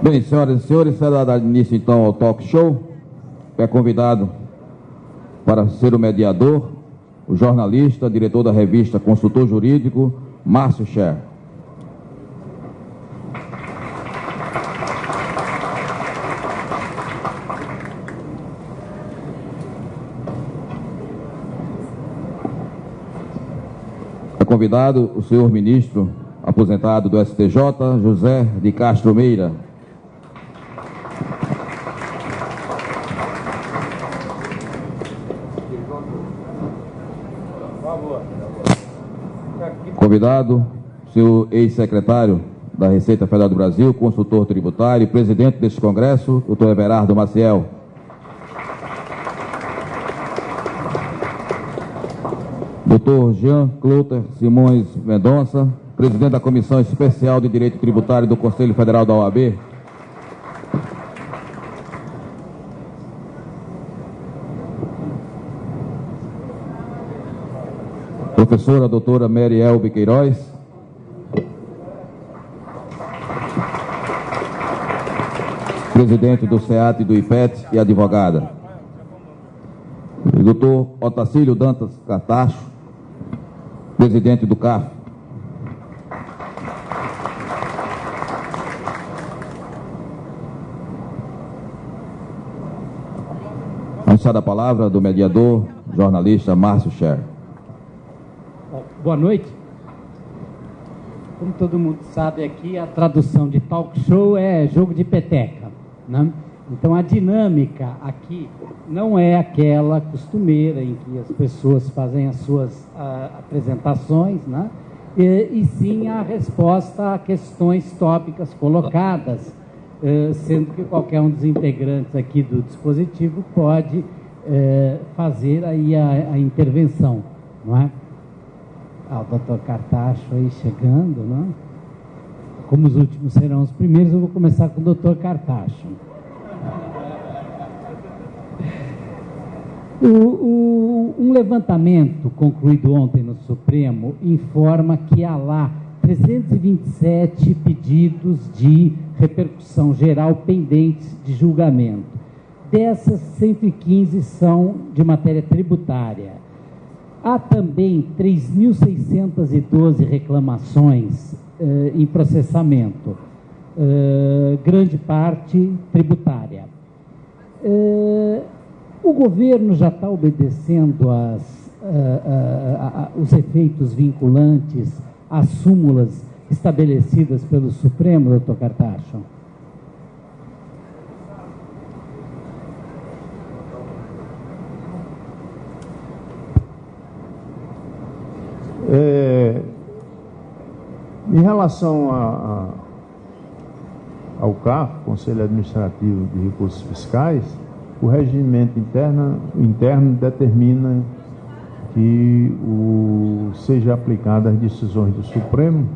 Bem, senhoras e senhores, será dado início então ao talk show. É convidado para ser o mediador, o jornalista, diretor da revista Consultor Jurídico, Márcio Scher. É convidado o senhor ministro aposentado do STJ, José de Castro Meira. Convidado, seu ex-secretário da Receita Federal do Brasil, consultor tributário e presidente deste Congresso, doutor Everardo Maciel. Doutor Jean Cloter Simões Mendonça, presidente da Comissão Especial de Direito Tributário do Conselho Federal da OAB. Professora doutora Mary Elbe Queiroz. Presidente do SEAT e do IPET e advogada. Doutor Otacílio Dantas Cartacho, presidente do CAF. Anunciada a palavra do mediador, jornalista Márcio Scher. Boa noite. Como todo mundo sabe aqui, a tradução de talk show é jogo de peteca, né? Então a dinâmica aqui não é aquela costumeira em que as pessoas fazem as suas apresentações, né? E sim a resposta a questões tópicas colocadas, sendo que qualquer um dos integrantes aqui do dispositivo pode fazer aí a intervenção, não é? O doutor Cartacho aí chegando, né? Como os últimos serão os primeiros, eu vou começar com o doutor Cartacho. Um levantamento concluído ontem no Supremo informa que há lá 327 pedidos de repercussão geral pendentes de julgamento. Dessas, 115 são de matéria tributária. Há também 3.612 reclamações em processamento, grande parte tributária. O governo já está obedecendo os efeitos vinculantes às súmulas estabelecidas pelo Supremo, doutor Cartacho? Em relação ao CAF, Conselho Administrativo de Recursos Fiscais, o regimento interno determina que seja aplicada as decisões do Supremo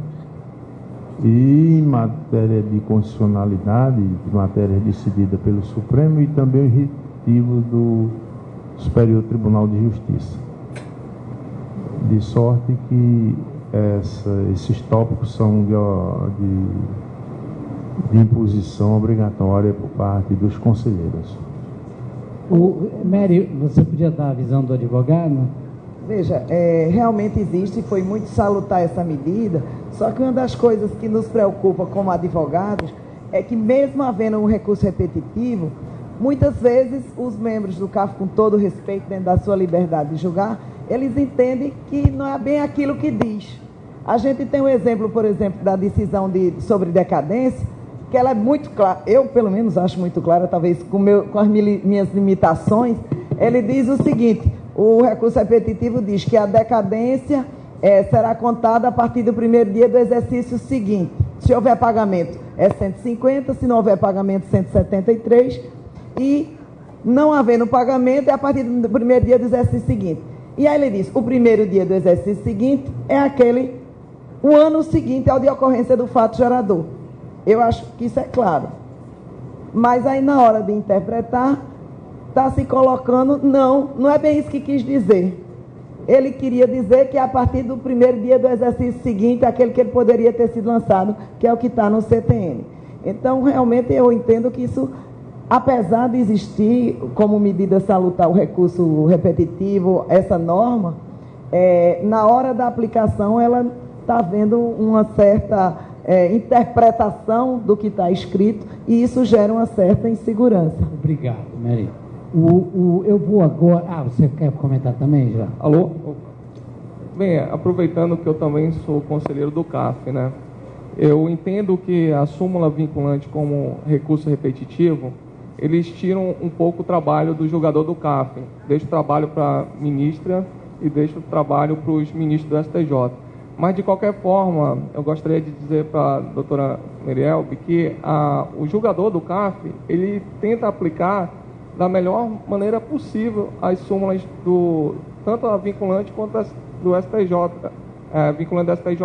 e em matéria de constitucionalidade, de matéria decidida pelo Supremo, e também os retivos do Superior Tribunal de Justiça. De sorte que esses tópicos são de imposição obrigatória por parte dos conselheiros. Mary, você podia dar a visão do advogado? Veja, realmente existe, foi muito salutar essa medida, só que uma das coisas que nos preocupa como advogados é que, mesmo havendo um recurso repetitivo, muitas vezes os membros do CAF, com todo respeito, dentro da sua liberdade de julgar, eles entendem que não é bem aquilo que diz. A gente tem um exemplo, por exemplo, da decisão sobre decadência, que ela é muito clara, eu pelo menos acho muito clara, talvez com as minhas limitações. Ele diz o seguinte: o recurso repetitivo diz que a decadência será contada a partir do primeiro dia do exercício seguinte. Se houver pagamento, é 150, se não houver pagamento, 173, e não havendo pagamento, é a partir do primeiro dia do exercício seguinte. E aí ele diz: o primeiro dia do exercício seguinte é o ano seguinte ao de ocorrência do fato gerador. Eu acho que isso é claro. Mas aí, na hora de interpretar, está se colocando, não é bem isso que quis dizer. Ele queria dizer que a partir do primeiro dia do exercício seguinte, aquele que ele poderia ter sido lançado, que é o que está no CTN. Então, realmente, eu entendo que isso, apesar de existir como medida salutar o recurso repetitivo, essa norma, na hora da aplicação, ela está havendo uma certa interpretação do que está escrito, e isso gera uma certa insegurança. Obrigado, Mary. Eu vou agora... você quer comentar também, já? Alô? Bem, aproveitando que eu também sou conselheiro do CAF, né? Eu entendo que a súmula vinculante como recurso repetitivo, eles tiram um pouco o trabalho do julgador do CAF, deixa o trabalho para a ministra e deixa o trabalho para os ministros do STJ. Mas, de qualquer forma, eu gostaria de dizer para a doutora Merielbe que o julgador do CAF, ele tenta aplicar da melhor maneira possível as súmulas tanto a vinculante quanto do STJ, vinculante do STJ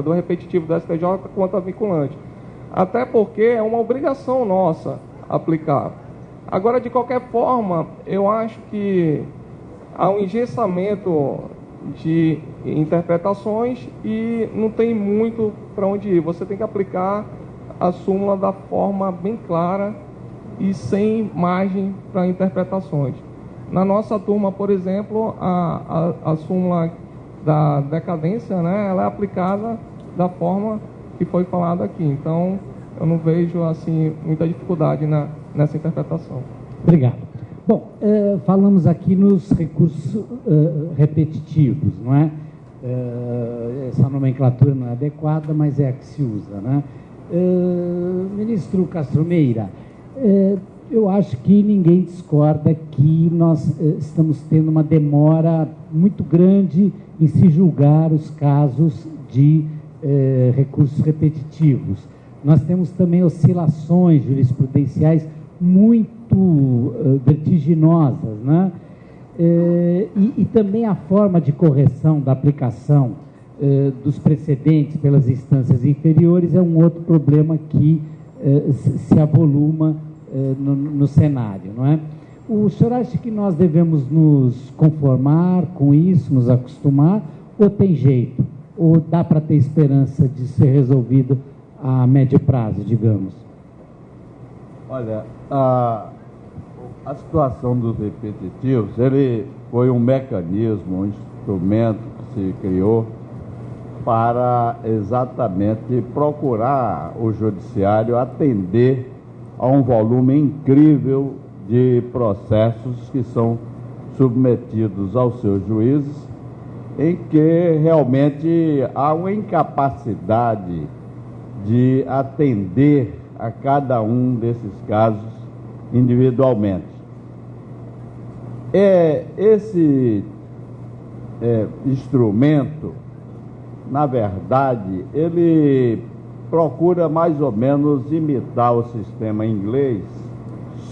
do repetitivo do STJ quanto a vinculante. Até porque é uma obrigação nossa aplicar. Agora, de qualquer forma, eu acho que há um engessamento de interpretações e não tem muito para onde ir. Você tem que aplicar a súmula da forma bem clara e sem margem para interpretações. Na nossa turma, por exemplo, a súmula da decadência, né, ela é aplicada da forma que foi falado aqui. Então, eu não vejo assim muita dificuldade nessa interpretação. Obrigado. Bom, falamos aqui nos recursos repetitivos, não é? Essa nomenclatura não é adequada, mas é a que se usa, né? Ministro Castro Meira, eu acho que ninguém discorda que nós estamos tendo uma demora muito grande em se julgar os casos de recursos repetitivos. Nós temos também oscilações jurisprudenciais muito vertiginosas, né? E também a forma de correção da aplicação dos precedentes pelas instâncias inferiores é um outro problema que se avoluma no cenário, não é? O senhor acha que nós devemos nos conformar com isso, nos acostumar, ou tem jeito? Ou dá para ter esperança de ser resolvido a médio prazo, digamos? Olha, a situação dos repetitivos, ele foi um mecanismo, um instrumento que se criou para exatamente procurar o judiciário atender a um volume incrível de processos que são submetidos aos seus juízes, em que realmente há uma incapacidade de atender a cada um desses casos individualmente. Esse instrumento, na verdade, ele procura mais ou menos imitar o sistema inglês,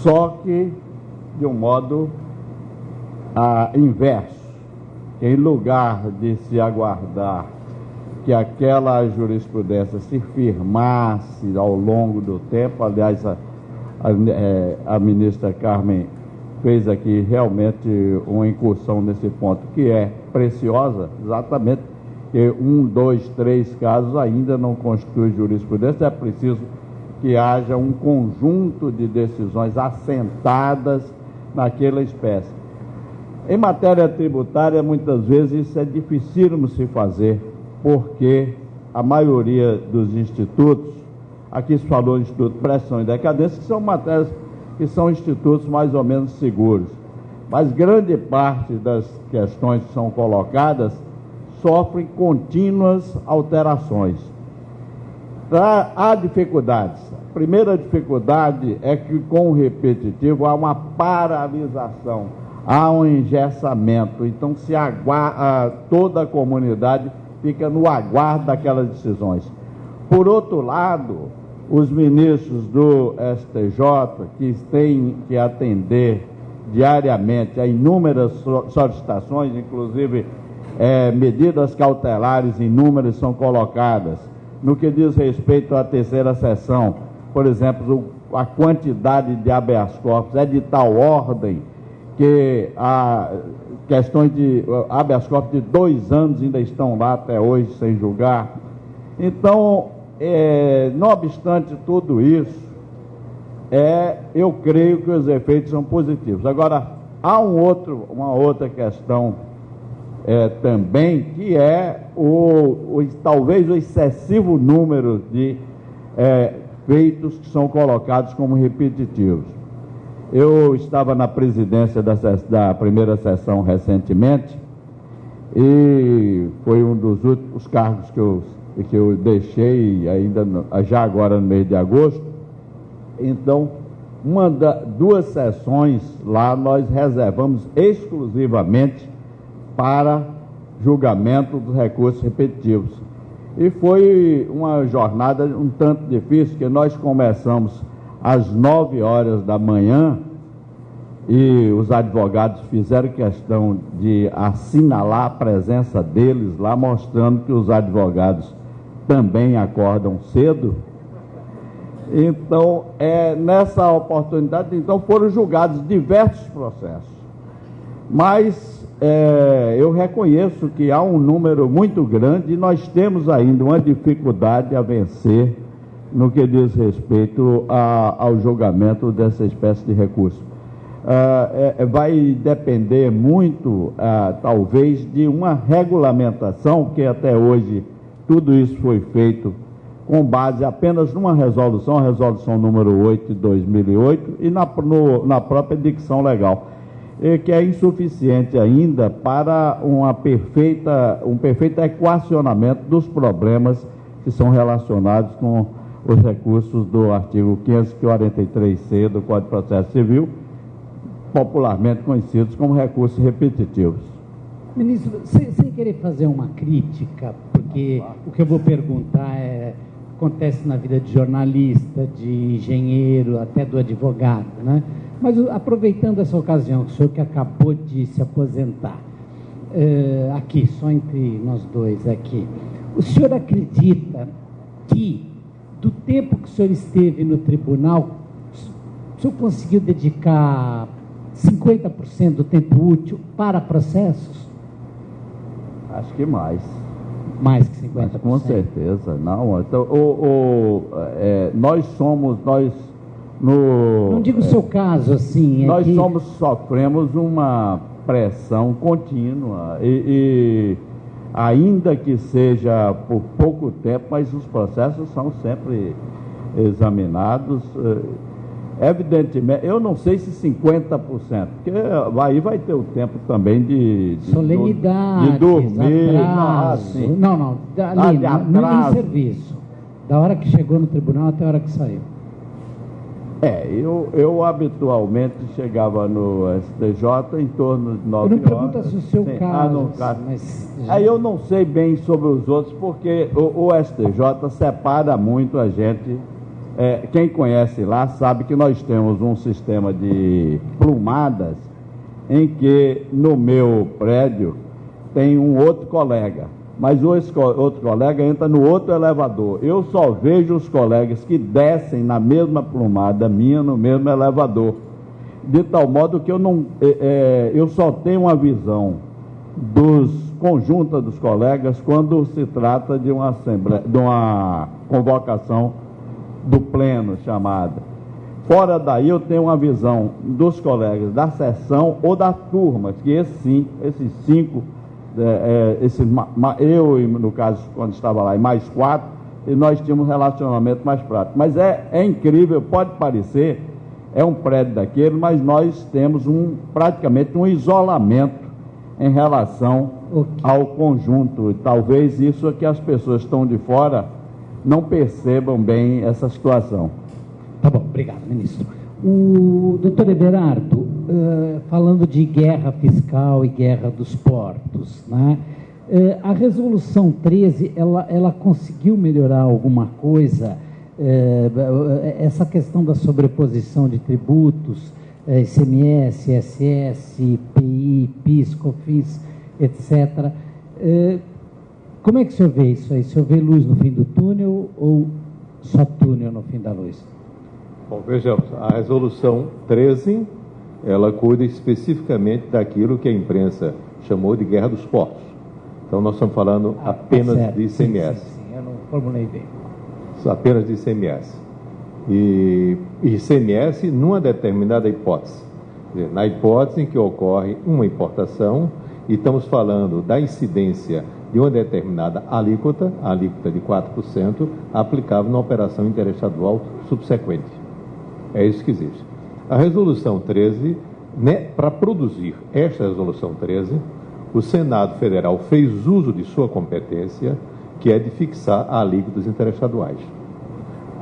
só que de um modo inverso. Em lugar de se aguardar que aquela jurisprudência se firmasse ao longo do tempo, aliás, a ministra Carmen fez aqui realmente uma incursão nesse ponto, que é preciosa, exatamente, que 1, 2, 3 casos ainda não constitui jurisprudência, é preciso que haja um conjunto de decisões assentadas naquela espécie. Em matéria tributária, muitas vezes isso é dificílimo se fazer, porque a maioria dos institutos, aqui se falou Instituto Pressão e Decadência, que são matérias que são institutos mais ou menos seguros, mas grande parte das questões que são colocadas sofrem contínuas alterações. Há dificuldades. A primeira dificuldade é que com o repetitivo há uma paralisação, há um engessamento, então toda a comunidade fica no aguardo daquelas decisões. Por outro lado, os ministros do STJ, que têm que atender diariamente a inúmeras solicitações, inclusive medidas cautelares inúmeras são colocadas. No que diz respeito à terceira sessão, por exemplo, a quantidade de habeas corpus é de tal ordem que questões de habeas corpus de 2 anos ainda estão lá até hoje sem julgar. Então, não obstante tudo isso, eu creio que os efeitos são positivos. Agora, há uma outra questão também, que é talvez o excessivo número de feitos que são colocados como repetitivos. Eu estava na presidência da primeira sessão recentemente, e foi um dos últimos cargos que eu deixei já agora no mês de agosto. Então, duas sessões lá nós reservamos exclusivamente para julgamento dos recursos repetitivos. E foi uma jornada um tanto difícil, porque nós começamos às 9 horas da manhã e os advogados fizeram questão de assinalar a presença deles lá, mostrando que os advogados também acordam cedo. Então, nessa oportunidade, foram julgados diversos processos. Mas eu reconheço que há um número muito grande e nós temos ainda uma dificuldade a vencer no que diz respeito ao julgamento dessa espécie de recurso. Vai depender muito, talvez, de uma regulamentação, porque até hoje tudo isso foi feito com base apenas numa resolução, a resolução número 8 de 2008, e na própria dicção legal, que é insuficiente ainda para um perfeito equacionamento dos problemas que são relacionados com os recursos do artigo 543C do Código de Processo Civil, popularmente conhecidos como recursos repetitivos. Ministro, sem querer fazer uma crítica, porque o que eu vou perguntar acontece na vida de jornalista, de engenheiro, até do advogado, né? Mas aproveitando essa ocasião, o senhor que acabou de se aposentar, aqui, só entre nós dois aqui, o senhor acredita que, do tempo que o senhor esteve no tribunal, o senhor conseguiu dedicar 50% do tempo útil para processos? Acho que mais. Mais que 50%? Mas, com certeza, não. Então, não digo o seu caso, assim. Nós sofremos uma pressão contínua e ainda que seja por pouco tempo, mas os processos são sempre examinados. Evidentemente, eu não sei se 50%, porque aí vai ter o tempo também de solenidade, de dormir. Em serviço. Da hora que chegou no tribunal até a hora que saiu. Eu habitualmente chegava no STJ em torno de 9 horas. Eu não pergunto se o seu caso. Mas aí eu não sei bem sobre os outros, porque o STJ separa muito a gente. Quem conhece lá sabe que nós temos um sistema de plumadas em que no meu prédio tem um outro colega, mas o outro colega entra no outro elevador. Eu só vejo os colegas que descem na mesma plumada minha no mesmo elevador, de tal modo que eu só tenho uma visão conjunta dos colegas quando se trata de uma assembleia, de uma convocação do pleno chamada. Fora daí eu tenho uma visão dos colegas da sessão ou da turma, que esses cinco, eu, no caso, quando estava lá, e mais 4, e nós tínhamos um relacionamento mais prático. Mas é incrível, pode parecer, é um prédio daquele, mas nós temos praticamente um isolamento em relação ao conjunto. Talvez isso é que as pessoas que estão de fora não percebam bem essa situação. Tá bom, obrigado, ministro. O doutor Everardo, falando de guerra fiscal e guerra dos portos, né? A resolução 13, ela conseguiu melhorar alguma coisa? Essa questão da sobreposição de tributos, ICMS, ISS, IPI, PIS, COFINS, etc., como é que o senhor vê isso aí? O senhor vê luz no fim do túnel ou só túnel no fim da luz? Bom, vejamos, a resolução 13, ela cuida especificamente daquilo que a imprensa chamou de guerra dos portos. Então nós estamos falando apenas de ICMS. Sim, eu não formulei bem. apenas de ICMS. E ICMS numa determinada hipótese. Quer dizer, na hipótese em que ocorre uma importação, e estamos falando da incidência de uma determinada alíquota, a alíquota de 4%, aplicável na operação interestadual subsequente. É isso que existe. A Resolução 13, né, para produzir esta Resolução 13, o Senado Federal fez uso de sua competência, que é de fixar alíquotas interestaduais.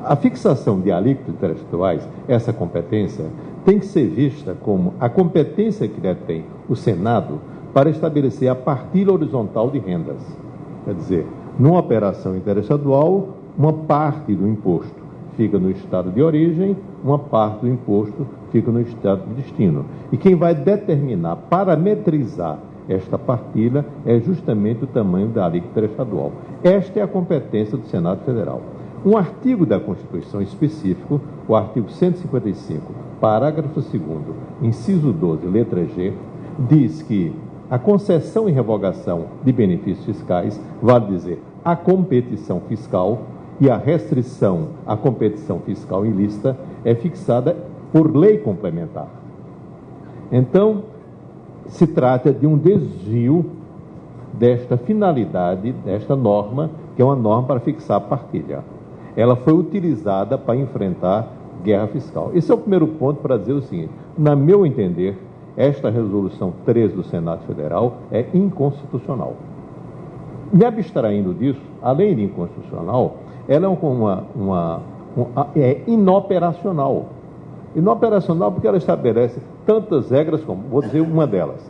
A fixação de alíquotas interestaduais, essa competência, tem que ser vista como a competência que detém o Senado para estabelecer a partilha horizontal de rendas. Quer dizer, numa operação interestadual, uma parte do imposto fica no estado de origem, uma parte do imposto fica no estado de destino. E quem vai determinar, parametrizar esta partilha é justamente o tamanho da alíquota interestadual. Esta é a competência do Senado Federal. Um artigo da Constituição específico, o artigo 155, parágrafo 2º, inciso 12, letra G, diz que a concessão e revogação de benefícios fiscais, vale dizer, a competição fiscal e a restrição à competição fiscal ilícita é fixada por lei complementar. Então, se trata de um desvio desta finalidade, desta norma, que é uma norma para fixar a partilha. Ela foi utilizada para enfrentar guerra fiscal. Esse é o primeiro ponto para dizer o seguinte: na meu entender, esta Resolução 13 do Senado Federal é inconstitucional. Me abstraindo disso, além de inconstitucional, ela é inoperacional. Inoperacional porque ela estabelece tantas regras como, vou dizer uma delas,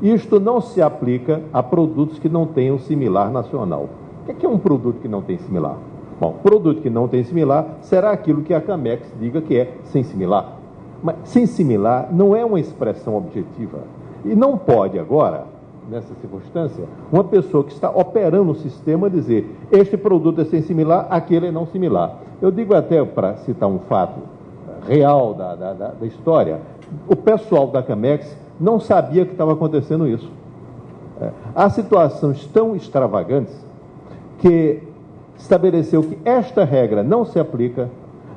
isto não se aplica a produtos que não tenham similar nacional. O que é um produto que não tem similar? Bom, produto que não tem similar será aquilo que a Camex diga que é sem similar. Mas sem similar não é uma expressão objetiva. E não pode agora, nessa circunstância, uma pessoa que está operando o sistema dizer este produto é sem similar, aquele é não similar. Eu digo até, para citar um fato real da história, o pessoal da Camex não sabia que estava acontecendo isso. Há situações tão extravagantes que estabeleceu que esta regra não se aplica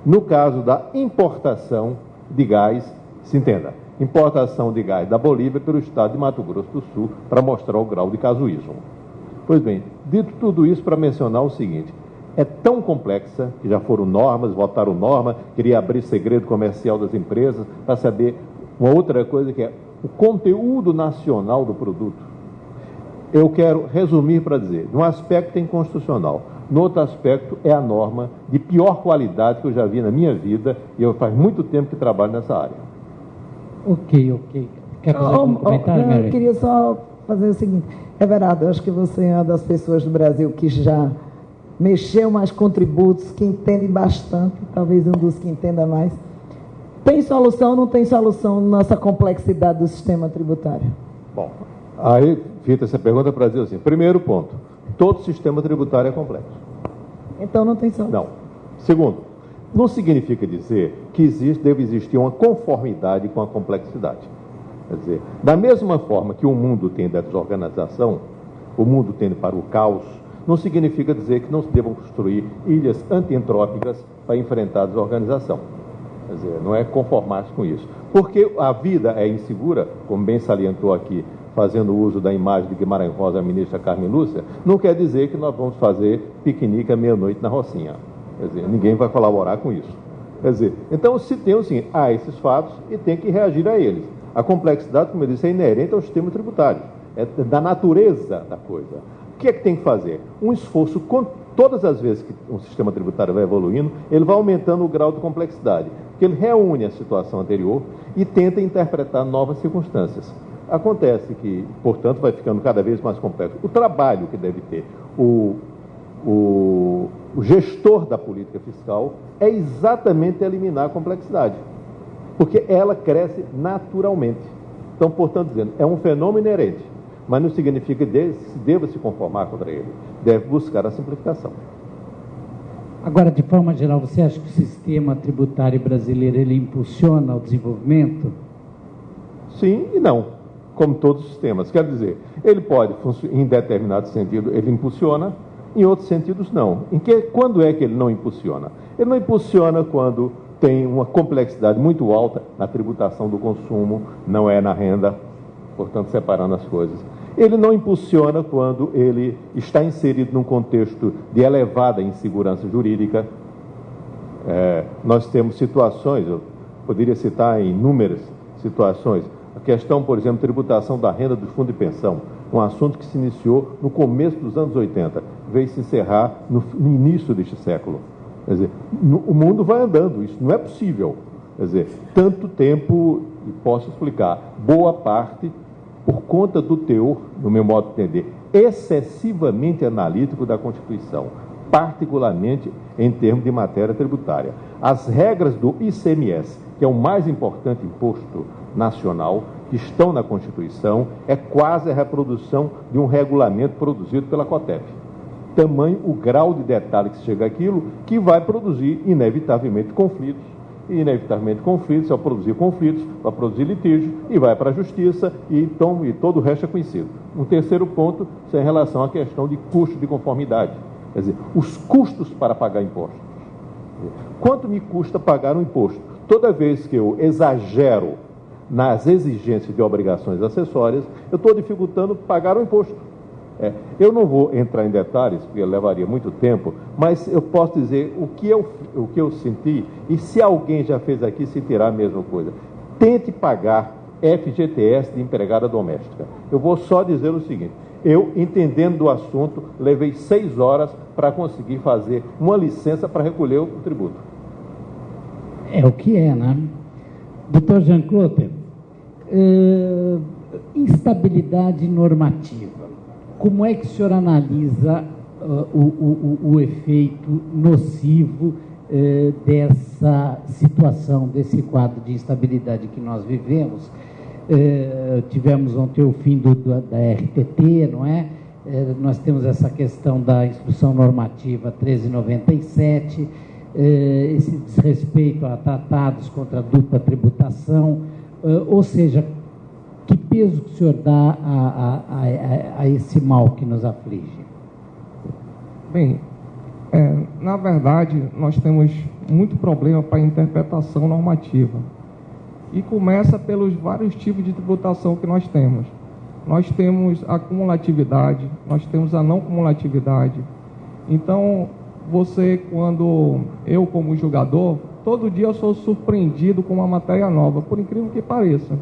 no caso da importação de gás, se entenda, importação de gás da Bolívia pelo estado de Mato Grosso do Sul, para mostrar o grau de casuísmo. Pois bem, dito tudo isso para mencionar o seguinte: é tão complexa que já foram normas, votaram norma, queria abrir segredo comercial das empresas para saber uma outra coisa, que é o conteúdo nacional do produto. Eu quero resumir para dizer, num aspecto é inconstitucional, no outro aspecto é a norma de pior qualidade que eu já vi na minha vida, e eu faz muito tempo que trabalho nessa área. Ok. Quer fazer algum comentário, Mary? Eu queria só fazer o seguinte: Everardo, eu acho que você é uma das pessoas do Brasil que já mexeu mais com tributos, que entende bastante, talvez um dos que entenda mais. Tem solução ou não tem solução nessa complexidade do sistema tributário? Bom, aí fiz essa pergunta para dizer assim: primeiro ponto, todo sistema tributário é complexo. Então não tem solução. Não. Segundo, não significa dizer que deve existir uma conformidade com a complexidade. Quer dizer, da mesma forma que o mundo tende à desorganização, o mundo tende para o caos, não significa dizer que não se devam construir ilhas antientrópicas para enfrentar a desorganização. Quer dizer, não é conformar-se com isso. Porque a vida é insegura, como bem salientou aqui, fazendo uso da imagem de Guimarães Rosa, a ministra Carmen Lúcia, não quer dizer que nós vamos fazer piquenique à meia-noite na Rocinha. Quer dizer, ninguém vai colaborar com isso. Quer dizer, então se tem assim, há esses fatos e tem que reagir a eles. A complexidade, como eu disse, é inerente ao sistema tributário, é da natureza da coisa. O que é que tem que fazer? Um esforço, todas as vezes que o sistema tributário vai evoluindo, ele vai aumentando o grau de complexidade, porque ele reúne a situação anterior e tenta interpretar novas circunstâncias. Acontece que, portanto, vai ficando cada vez mais complexo. O trabalho que deve ter o gestor da política fiscal é exatamente eliminar a complexidade, porque ela cresce naturalmente. Então, portanto, dizendo, é um fenômeno inerente, mas não significa que deva se conformar contra ele. Deve buscar a simplificação. Agora, de forma geral, você acha que o sistema tributário brasileiro ele impulsiona o desenvolvimento? Sim e não, como todos os sistemas. Quer dizer, ele pode, em determinado sentido, ele impulsiona, Em outros sentidos, não. Quando é que ele não impulsiona? Ele não impulsiona quando tem uma complexidade muito alta na tributação do consumo, não é na renda, portanto, separando as coisas. Ele não impulsiona quando ele está inserido num contexto de elevada insegurança jurídica. Nós temos situações, eu poderia citar inúmeras situações, a questão, por exemplo, tributação da renda do fundo de pensão, um assunto que se iniciou no começo dos anos 80, veio se encerrar no início deste século. Quer dizer, o mundo vai andando, isso não é possível. Quer dizer, tanto tempo, e posso explicar, boa parte, por conta do teor, no meu modo de entender, excessivamente analítico da Constituição, particularmente em termos de matéria tributária. As regras do ICMS, que é o mais importante imposto nacional, que estão na Constituição, é quase a reprodução de um regulamento produzido pela COTEP. Tamanho o grau de detalhe que chega àquilo, que vai produzir, inevitavelmente, conflitos. E, inevitavelmente, conflitos, ao produzir conflitos, vai produzir litígio e vai para a justiça e todo o resto é conhecido. Um terceiro ponto é em relação à questão de custo de conformidade. Quer dizer, os custos para pagar impostos. Quanto me custa pagar um imposto? Toda vez que eu exagero nas exigências de obrigações acessórias, eu estou dificultando pagar o imposto. Eu não vou entrar em detalhes, porque levaria muito tempo, mas eu posso dizer o que eu senti, e se alguém já fez aqui, sentirá a mesma coisa. Tente pagar FGTS de empregada doméstica. Eu vou só dizer o seguinte: eu, entendendo do assunto, levei 6 horas para conseguir fazer uma licença para recolher o tributo. É o que é, né? Doutor Jean-Claude, instabilidade normativa. Como é que o senhor analisa o efeito nocivo dessa situação, desse quadro de instabilidade que nós vivemos? Tivemos ontem o fim da RTT, não é? Nós temos essa questão da instrução normativa 1397, esse desrespeito a tratados contra a dupla tributação, ou seja, que peso que o senhor dá a esse mal que nos aflige? Bem, na verdade, nós temos muito problema para a interpretação normativa. E começa pelos vários tipos de tributação que nós temos. Nós temos a cumulatividade, nós temos a não cumulatividade. Então, eu como julgador, todo dia eu sou surpreendido com uma matéria nova, por incrível que pareça.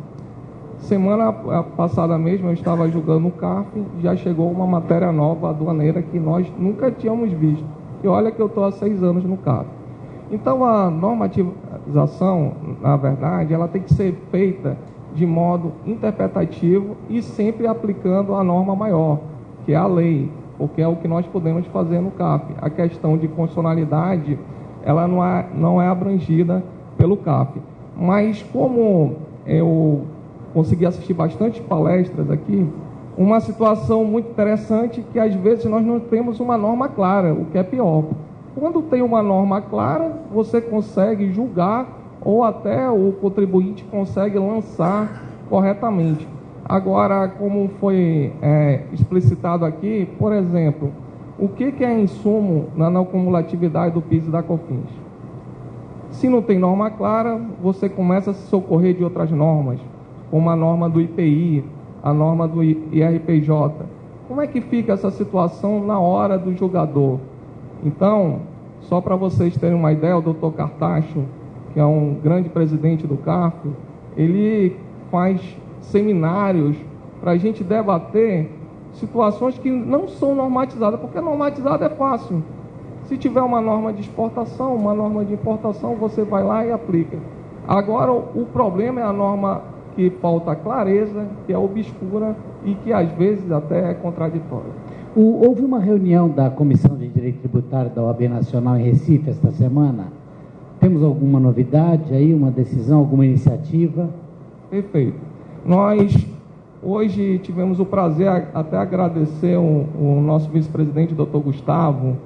Semana passada mesmo eu estava julgando o CARF, já chegou uma matéria nova aduaneira que nós nunca tínhamos visto. E olha que eu estou há 6 anos no CARF. Então a normatização, na verdade, ela tem que ser feita de modo interpretativo e sempre aplicando a norma maior, que é a lei, porque é o que nós podemos fazer no CARF. A questão de constitucionalidade, ela não é abrangida pelo CARF. Mas como eu consegui assistir bastante palestras aqui, uma situação muito interessante que às vezes nós não temos uma norma clara, o que é pior. Quando tem uma norma clara, você consegue julgar ou até o contribuinte consegue lançar corretamente. Agora, como foi explicitado aqui, por exemplo, o que é insumo na não cumulatividade do PIS e da COFINS? Se não tem norma clara, você começa a se socorrer de outras normas, como a norma do IPI, a norma do IRPJ. Como é que fica essa situação na hora do julgador? Então, só para vocês terem uma ideia, o doutor Cartacho, que é um grande presidente do CARF, ele faz seminários para a gente debater situações que não são normatizadas, porque normatizada é fácil. Se tiver uma norma de exportação, uma norma de importação, você vai lá e aplica. Agora, o problema é a norma que falta clareza, que é obscura e que às vezes até é contraditória. Houve uma reunião da Comissão de Direito Tributário da OAB Nacional em Recife esta semana. Temos alguma novidade aí, uma decisão, alguma iniciativa? Perfeito. Nós hoje tivemos o prazer, até agradecer o nosso vice-presidente, doutor Gustavo,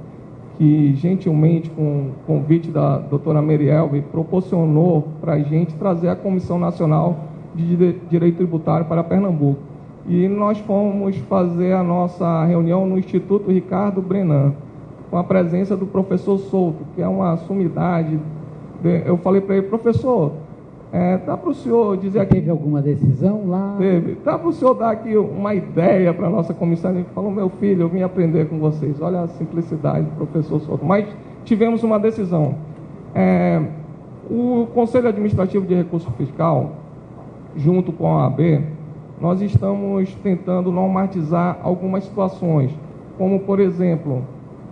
que gentilmente, com o convite da doutora Merielve, proporcionou para a gente trazer a Comissão Nacional de Direito Tributário para Pernambuco. e nós fomos fazer a nossa reunião no Instituto Ricardo Brenan, com a presença do professor Souto, que é uma sumidade. Eu falei para ele: professor, dá para o senhor dizer aqui... Teve alguma decisão lá? Teve. Dá para o senhor dar aqui uma ideia para a nossa comissão? Ele falou: meu filho, eu vim aprender com vocês. Olha a simplicidade do professor Souto. Mas tivemos uma decisão. O Conselho Administrativo de Recurso Fiscal, junto com a OAB, nós estamos tentando normatizar algumas situações, como, por exemplo,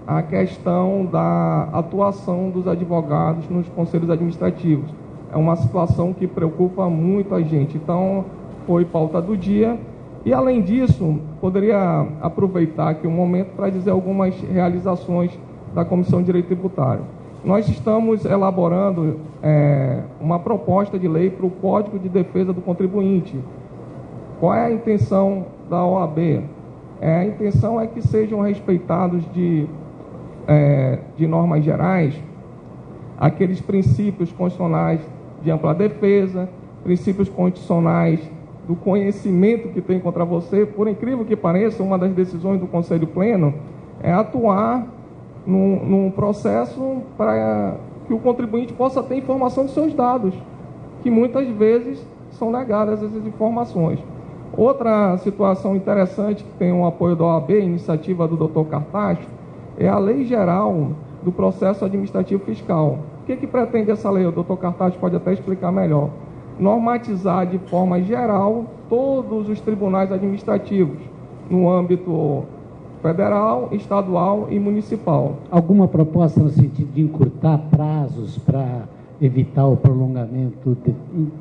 a questão da atuação dos advogados nos conselhos administrativos. É uma situação que preocupa muito a gente. Então, foi pauta do dia. E, além disso, poderia aproveitar aqui um momento para dizer algumas realizações da Comissão de Direito Tributário. Nós estamos elaborando uma proposta de lei para o Código de Defesa do Contribuinte. Qual é a intenção da OAB? A intenção é que sejam respeitados de normas gerais aqueles princípios constitucionais de ampla defesa, princípios constitucionais do conhecimento que tem contra você. Por incrível que pareça, uma das decisões do Conselho Pleno é atuar num processo para que o contribuinte possa ter informação dos seus dados, que muitas vezes são negadas essas informações. Outra situação interessante que tem o apoio da OAB, iniciativa do Dr. Cartacho, é a Lei Geral do Processo Administrativo Fiscal. O que pretende essa lei? O Dr. Cartacho pode até explicar melhor. Normatizar de forma geral todos os tribunais administrativos, no âmbito federal, estadual e municipal. Alguma proposta no sentido de encurtar prazos para evitar o prolongamento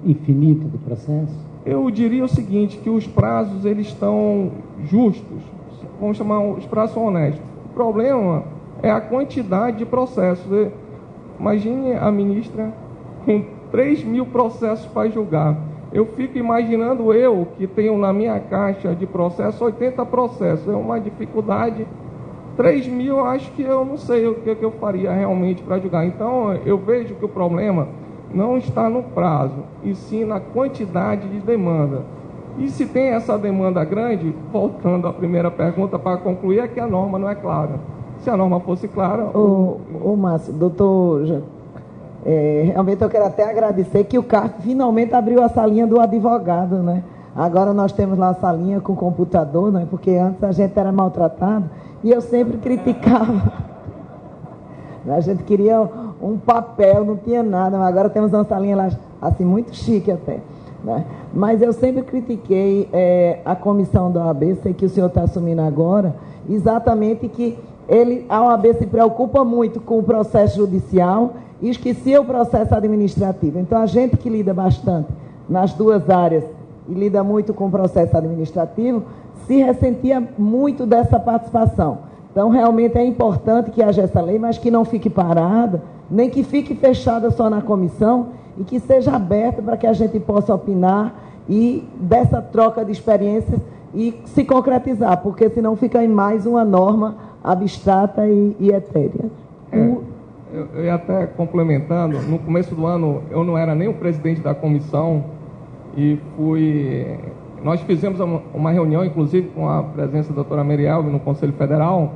infinito do processo? Eu diria o seguinte, que os prazos eles estão justos, vamos chamar, os prazos são honestos. O problema é a quantidade de processos. Imagine a ministra com 3.000 processos para julgar. Eu fico imaginando eu, que tenho na minha caixa de processos 80 processos. É uma dificuldade. 3.000, eu acho que eu não sei o que eu faria realmente para julgar. Então, eu vejo que o problema não está no prazo, e sim na quantidade de demanda. E se tem essa demanda grande, voltando à primeira pergunta para concluir, é que a norma não é clara. Se a norma fosse clara... Márcio, doutor, realmente eu quero até agradecer que o CARF finalmente abriu a salinha do advogado, né? Agora nós temos lá a salinha com computador, né? Porque antes a gente era maltratado e eu sempre criticava. A gente queria um papel, não tinha nada, mas agora temos uma salinha lá, assim, muito chique até, né? Mas eu sempre critiquei a comissão da OAB, sei que o senhor está assumindo agora, exatamente que a OAB se preocupa muito com o processo judicial e esquecia o processo administrativo. Então, a gente que lida bastante nas duas áreas e lida muito com o processo administrativo, se ressentia muito dessa participação. Então, realmente é importante que haja essa lei, mas que não fique parada, nem que fique fechada só na comissão, e que seja aberta para que a gente possa opinar e dessa troca de experiências e se concretizar, porque senão fica em mais uma norma abstrata e etérea. Eu ia até complementando, no começo do ano eu não era nem o presidente da comissão e nós fizemos uma reunião, inclusive com a presença da doutora Merielve no Conselho Federal,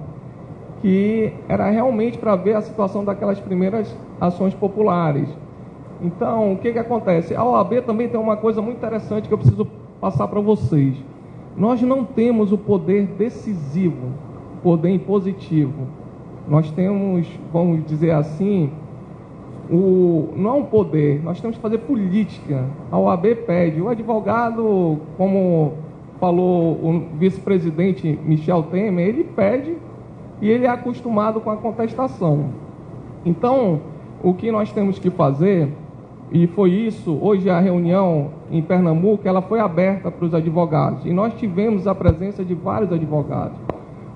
que era realmente para ver a situação daquelas primeiras ações populares. Então, o que acontece? A OAB também tem uma coisa muito interessante que eu preciso passar para vocês. Nós não temos o poder decisivo, poder impositivo. Nós temos, vamos dizer assim, não é um poder, nós temos que fazer política. A OAB pede. O advogado, como falou o vice-presidente Michel Temer, ele pede e ele é acostumado com a contestação. Então, o que nós temos que fazer, e foi isso, hoje a reunião em Pernambuco, ela foi aberta para os advogados, e nós tivemos a presença de vários advogados,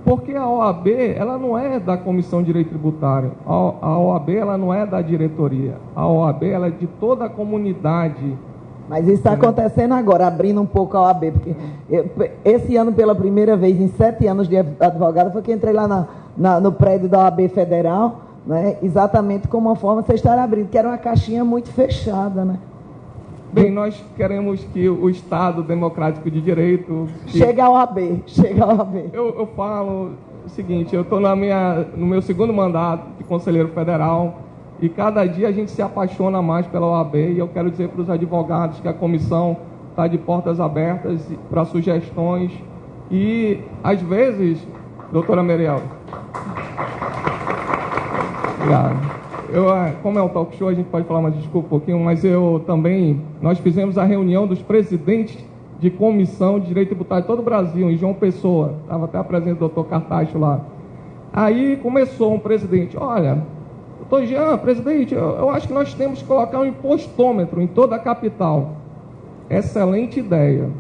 porque a OAB, ela não é da Comissão de Direito Tributário, a OAB, ela não é da diretoria, a OAB, ela é de toda a comunidade. Mas isso está acontecendo agora, abrindo um pouco a OAB, porque esse ano, pela primeira vez, em 7 anos de advogado, foi que entrei lá no prédio da OAB Federal, né, exatamente como uma forma de vocês estarem abrindo, que era uma caixinha muito fechada, né? Bem, nós queremos que o Estado democrático de direito... Chega ao AB, chega ao AB. Eu falo o seguinte, eu estou no meu segundo mandato de conselheiro federal e cada dia a gente se apaixona mais pela OAB e eu quero dizer para os advogados que a comissão está de portas abertas para sugestões e, às vezes, doutora Meriel... Obrigado. Como é um talk show, a gente pode falar, mas desculpa um pouquinho, mas nós fizemos a reunião dos presidentes de comissão de direito tributário de todo o Brasil, em João Pessoa, estava até presente o doutor Cartacho lá. Aí começou um presidente, olha, doutor Jean, presidente, eu acho que nós temos que colocar um impostômetro em toda a capital. Excelente ideia,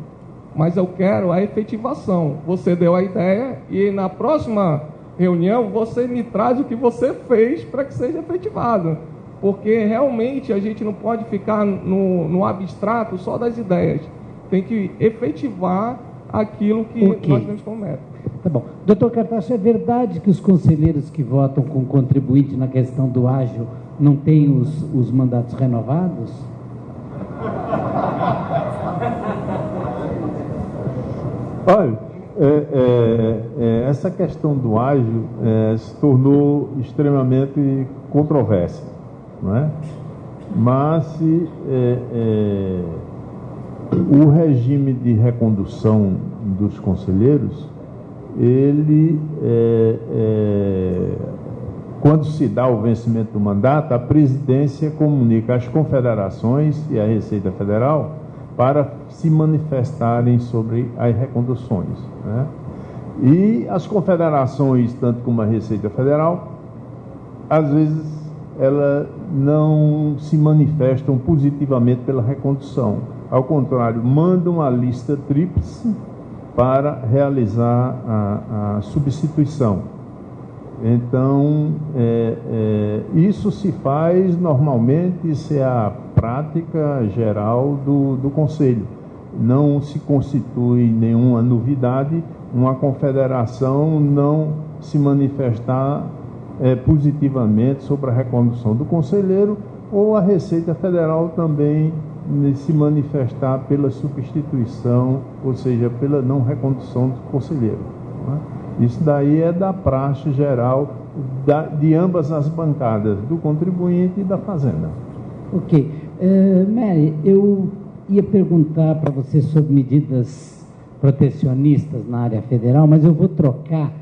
mas eu quero a efetivação. Você deu a ideia e na próxima reunião, você me traz o que você fez para que seja efetivado. Porque realmente a gente não pode ficar no abstrato só das ideias. Tem que efetivar aquilo que nós temos como meta. Tá bom. Doutor Cartacho, é verdade que os conselheiros que votam com contribuinte na questão do ágio não têm os mandatos renovados? Olha... essa questão do ágio se tornou extremamente controversa, não é? Mas o regime de recondução dos conselheiros, ele, quando se dá o vencimento do mandato, a presidência comunica às confederações e à Receita Federal para se manifestarem sobre as reconduções, né? E as confederações, tanto como a Receita Federal, às vezes elas não se manifestam positivamente pela recondução. Ao contrário, mandam a lista tríplice para realizar a substituição. Então, isso se faz normalmente, isso é a prática geral do Conselho. Não se constitui nenhuma novidade uma confederação não se manifestar positivamente sobre a recondução do conselheiro ou a Receita Federal também se manifestar pela substituição, ou seja, pela não recondução do conselheiro, não é? Isso daí é da praxe geral de ambas as bancadas, do contribuinte e da Fazenda. Ok. Mary, eu ia perguntar para você sobre medidas protecionistas na área federal, mas eu vou trocar.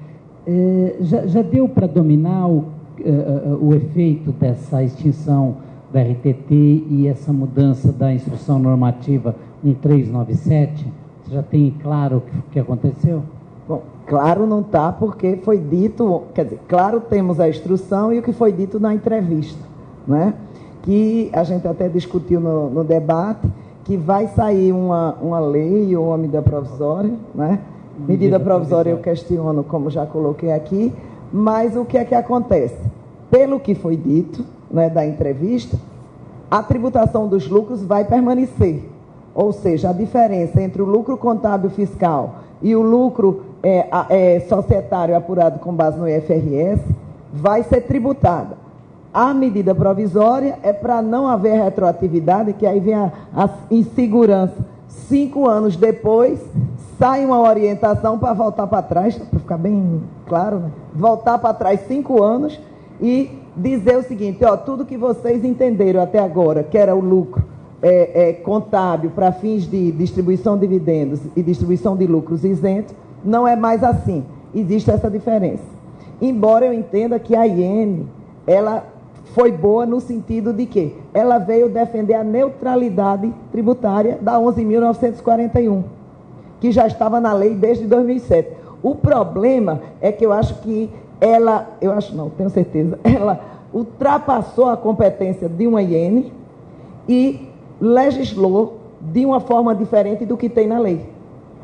Já deu para dominar o efeito dessa extinção da RTT e essa mudança da instrução normativa 1397? Você já tem claro o que aconteceu? Bom, claro não está, porque foi dito, quer dizer, claro temos a instrução e o que foi dito na entrevista, né? Que a gente até discutiu no debate, que vai sair uma lei ou uma medida provisória, né? Medida provisória eu questiono, como já coloquei aqui, mas o que é que acontece? Pelo que foi dito, né, da entrevista, a tributação dos lucros vai permanecer, ou seja, a diferença entre o lucro contábil fiscal e o lucro societário apurado com base no IFRS vai ser tributada. A medida provisória é para não haver retroatividade, que aí vem a insegurança. 5 anos depois, sai uma orientação para voltar para trás, para ficar bem claro, né? Voltar para trás 5 anos e dizer o seguinte, ó, tudo que vocês entenderam até agora, que era o lucro contábil para fins de distribuição de dividendos e distribuição de lucros isentos, não é mais assim. Existe essa diferença. Embora eu entenda que a IN, ela foi boa no sentido de que ela veio defender a neutralidade tributária da 11.941, que já estava na lei desde 2007. O problema é que eu acho que tenho certeza, ela ultrapassou a competência de uma IN e legislou de uma forma diferente do que tem na lei.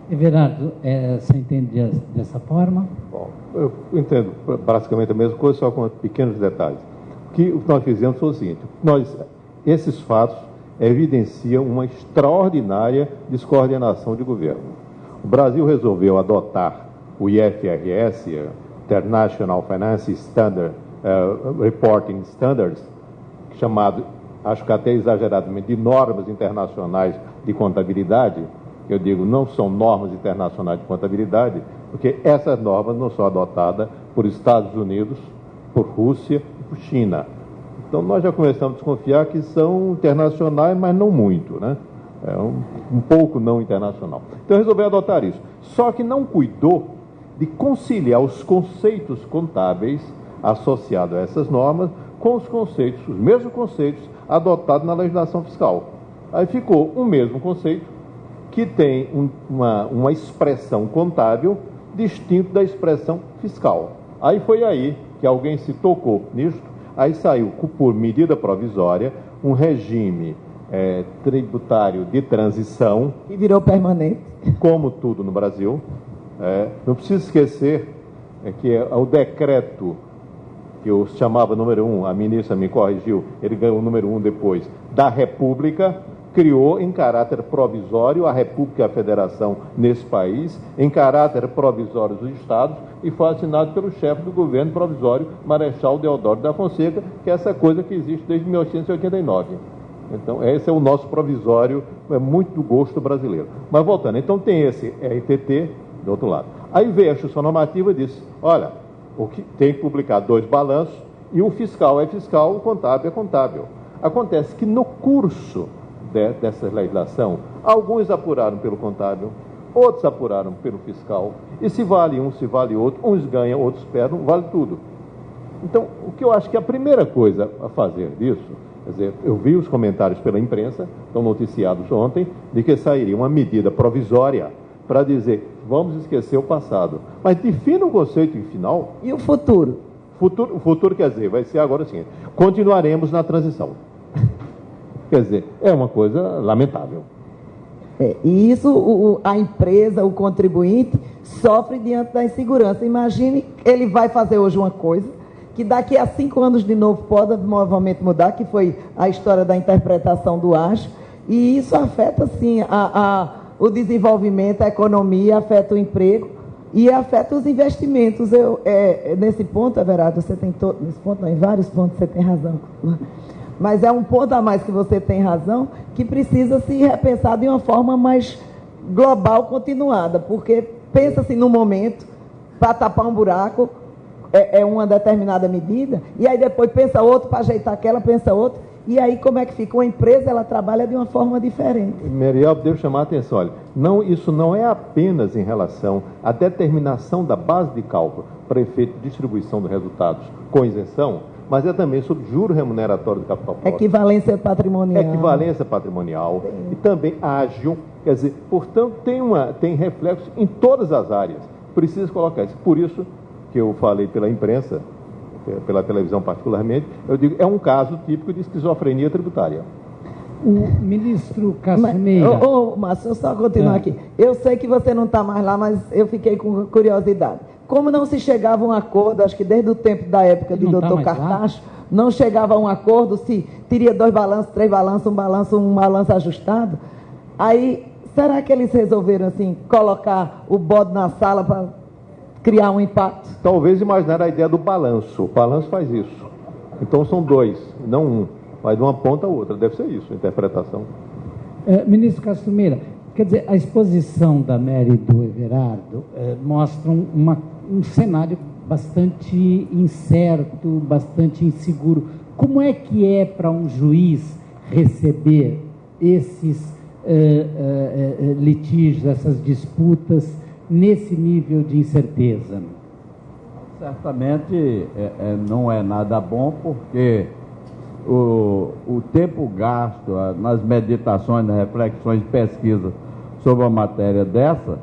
Everardo, você entende dessa forma? Bom, eu entendo basicamente a mesma coisa, só com pequenos detalhes. O que nós fizemos foi o seguinte, esses fatos evidenciam uma extraordinária descoordenação de governo. O Brasil resolveu adotar o IFRS, International Finance Standard, Reporting Standards, chamado acho que até exageradamente, de normas internacionais de contabilidade. Eu digo, não são normas internacionais de contabilidade, porque essas normas não são adotadas por Estados Unidos, por Rússia e por China. Então, nós já começamos a desconfiar que são internacionais, mas não muito, né? É um pouco não internacional. Então, resolveu adotar isso. Só que não cuidou de conciliar os conceitos contábeis associados a essas normas com os conceitos, os mesmos conceitos adotados na legislação fiscal. Aí ficou o mesmo conceito que tem uma expressão contábil distinto da expressão fiscal. Aí foi aí que alguém se tocou nisto, aí saiu, por medida provisória, um regime tributário de transição. E virou permanente. Como tudo no Brasil. Não precisa esquecer que o decreto, que eu chamava número 1, a ministra me corrigiu, ele ganhou o número 1 depois, da República, criou em caráter provisório a República e a Federação nesse país, em caráter provisório os estados, e foi assinado pelo chefe do governo provisório, Marechal Deodoro da Fonseca, que é essa coisa que existe desde 1889. Então, esse é o nosso provisório, é muito do gosto brasileiro. Mas voltando, então tem esse RTT do outro lado. Aí veio a Justiça Normativa e disse, olha, o que tem que publicar 2 balanços, e o fiscal é fiscal, o contábil é contábil. Acontece que no curso dessa legislação, alguns apuraram pelo contábil, outros apuraram pelo fiscal, e se vale um, se vale outro, uns ganham, outros perdem, vale tudo. Então, o que eu acho que a primeira coisa a fazer disso, quer dizer, eu vi os comentários pela imprensa, estão noticiados ontem, de que sairia uma medida provisória para dizer, vamos esquecer o passado. Mas defina um conceito final. E o futuro? O futuro quer dizer, vai ser agora o seguinte, continuaremos na transição. Quer dizer, é uma coisa lamentável. E isso a empresa, o contribuinte, sofre diante da insegurança. Imagine, ele vai fazer hoje uma coisa, que daqui a 5 anos de novo pode novamente mudar, que foi a história da interpretação do AGE, e isso afeta, sim, o desenvolvimento, a economia, afeta o emprego e afeta os investimentos. Nesse ponto, Everardo, você tem nesse ponto, não, em vários pontos você tem razão. Mas é um ponto a mais que você tem razão, que precisa se repensar de uma forma mais global, continuada, porque pensa-se no momento, para tapar um buraco, é uma determinada medida, e aí depois pensa outro, para ajeitar aquela, pensa outro, e aí como é que fica? Uma empresa, ela trabalha de uma forma diferente. Meriel, devo chamar a atenção, olha, isso não é apenas em relação à determinação da base de cálculo para efeito de distribuição de resultados com isenção, mas é também sobre juro remuneratório do capital próprio. Equivalência patrimonial. Equivalência patrimonial. E também ágil, quer dizer, portanto, tem reflexo em todas as áreas. Precisa colocar isso. Por isso que eu falei pela imprensa, pela televisão particularmente, eu digo, é um caso típico de esquizofrenia tributária. O ministro Cassumeira... Márcio, eu só continuar aqui. Eu sei que você não está mais lá, mas eu fiquei com curiosidade. Como não se chegava a um acordo, acho que desde o tempo da época de doutor Cartacho, não chegava a um acordo se teria 2 balanços, 3 balanços, um balanço ajustado. Aí, será que eles resolveram, assim, colocar o bode na sala para criar um impacto? Talvez imaginar a ideia do balanço. O balanço faz isso. Então são 2, não um. Vai de uma ponta a outra. Deve ser isso, a interpretação. Ministro Cassumeira, quer dizer, a exposição da Mary e do Everardo mostra um cenário bastante incerto, bastante inseguro. Como é que é para um juiz receber esses litígios, essas disputas, nesse nível de incerteza? Certamente não é nada bom, porque o tempo gasto nas meditações, nas reflexões, pesquisas sobre uma matéria dessa